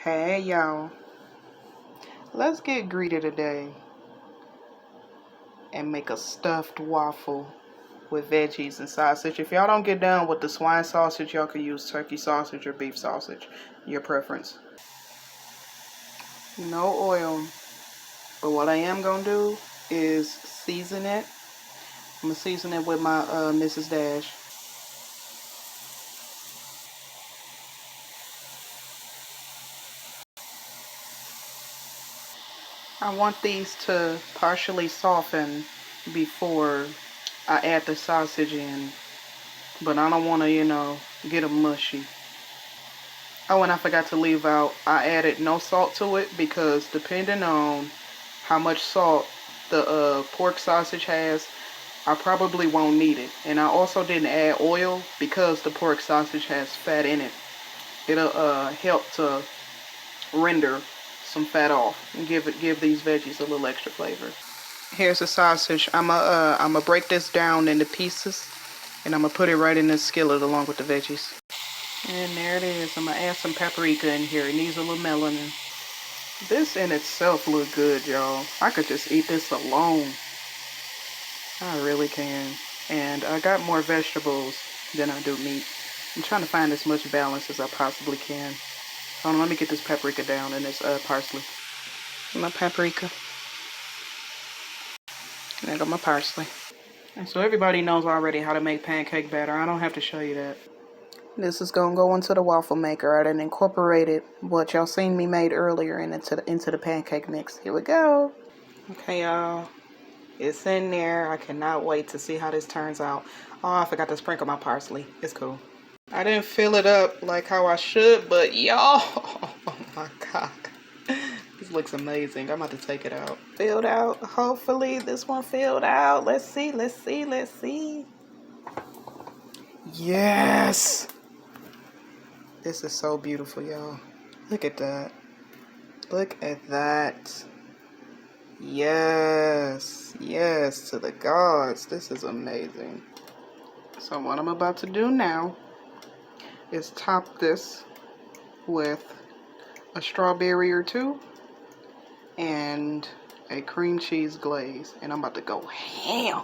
Hey y'all, let's get greedy today and make a stuffed waffle with veggies and sausage. If y'all don't get down with the swine sausage, y'all can use turkey sausage or beef sausage, your preference. No oil, but what I am gonna do is season it. I'm gonna season it with my Mrs. Dash. I want these to partially soften before I add the sausage in, but I don't want to, get them mushy. Oh, and I forgot to leave out, I added no salt to it because depending on how much salt the pork sausage has, I probably won't need it. And I also didn't add oil because the pork sausage has fat in it. It'll help to render some fat off and give these veggies a little extra flavor. Here's the sausage. I'ma break this down into pieces and I'm gonna put it right in this skillet along with the veggies. And there it is. I'm gonna add some paprika in here. It needs a little melanin. This in itself look good, y'all. I could just eat this alone. I really can. And I got more vegetables than I do meat. I'm trying to find as much balance as I possibly can. Hold on, let me get this paprika down and this parsley. My paprika. And I got my parsley. And so everybody knows already how to make pancake batter. I don't have to show you that. This is gonna go into the waffle maker. I done incorporated what y'all seen me made earlier into the pancake mix. Here we go. Okay, y'all. It's in there. I cannot wait to see how this turns out. Oh, I forgot to sprinkle my parsley. It's cool. I didn't fill it up like how I should, but y'all, oh my god. This looks amazing. I'm about to take it out. Filled out. Hopefully this one filled out. Let's see, let's see, let's see. Yes! This is so beautiful, y'all. Look at that. Look at that. Yes. Yes to the gods. This is amazing. So what I'm about to do now is top this with a strawberry or two and a cream cheese glaze. And I'm about to go ham.